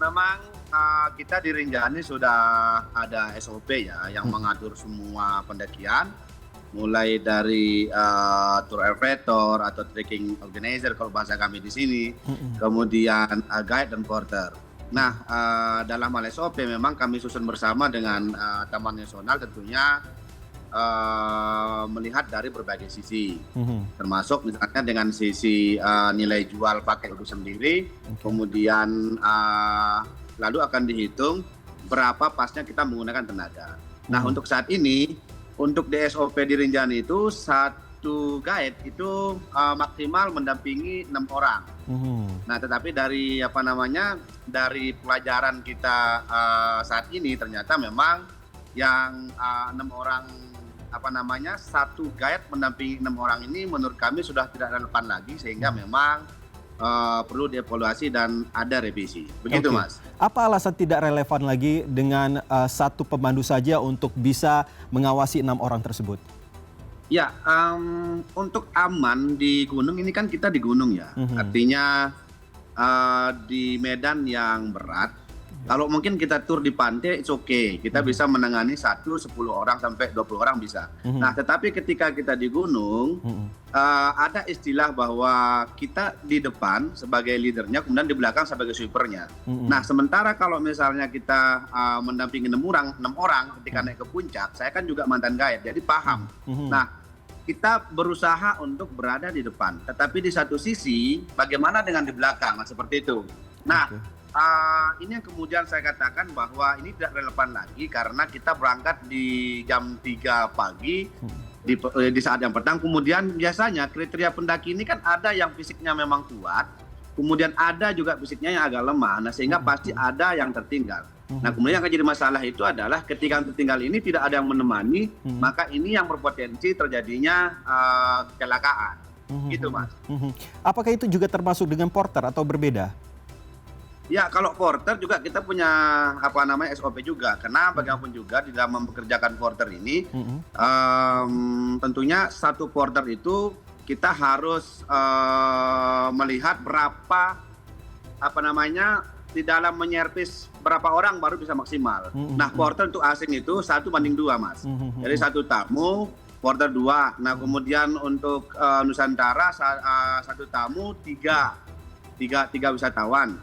memang kita di Rinjani sudah ada SOP ya yang mengatur semua pendakian, mulai dari tour operator atau trekking organizer kalau bahasa kami di sini, kemudian guide dan porter. Nah, dalam hal SOP memang kami susun bersama dengan Taman Nasional tentunya melihat dari berbagai sisi, termasuk misalnya dengan sisi nilai jual pakai itu sendiri, kemudian lalu akan dihitung berapa pasnya kita menggunakan tenaga. Nah, untuk saat ini, untuk di SOP di Rinjani itu satu guide itu maksimal mendampingi 6 orang. Nah, tetapi dari dari pelajaran kita saat ini ternyata memang yang 6 orang satu guide mendampingi 6 orang ini menurut kami sudah tidak relevan lagi sehingga memang perlu dievaluasi dan ada revisi. Begitu, Mas. Apa alasan tidak relevan lagi dengan satu pemandu saja untuk bisa mengawasi 6 orang tersebut? Ya, untuk aman di gunung ini kan kita di gunung ya. Artinya di medan yang berat. Kalau mungkin kita tur di pantai, it's okay. Kita bisa menangani 10 orang sampai 20 orang bisa. Nah, tetapi ketika kita di gunung, ada istilah bahwa kita di depan sebagai leadernya, kemudian di belakang sebagai sweepernya. Nah, sementara kalau misalnya kita mendampingi 6 orang ketika naik ke puncak, saya kan juga mantan guide, jadi paham. Nah, kita berusaha untuk berada di depan. Tetapi di satu sisi, bagaimana dengan di belakang? Nah, seperti itu. Nah, ini yang kemudian saya katakan bahwa ini tidak relevan lagi karena kita berangkat di jam 3 pagi di saat yang petang. Kemudian biasanya kriteria pendaki ini kan ada yang fisiknya memang kuat, kemudian ada juga fisiknya yang agak lemah. Nah, sehingga pasti ada yang tertinggal. Nah, kemudian yang akan jadi masalah itu adalah ketika yang tertinggal ini tidak ada yang menemani, maka ini yang berpotensi terjadinya kecelakaan. Gitu, Mas. Apakah itu juga termasuk dengan porter atau berbeda? Ya, kalau porter juga kita punya SOP juga. Karena bagaimanapun juga di dalam mempekerjakan porter ini, tentunya satu porter itu kita harus melihat berapa di dalam menyervis berapa orang baru bisa maksimal. Nah, porter untuk asing itu 1:2, Mas. Jadi satu tamu, porter 2. Nah, kemudian untuk Nusantara satu tamu tiga wisatawan.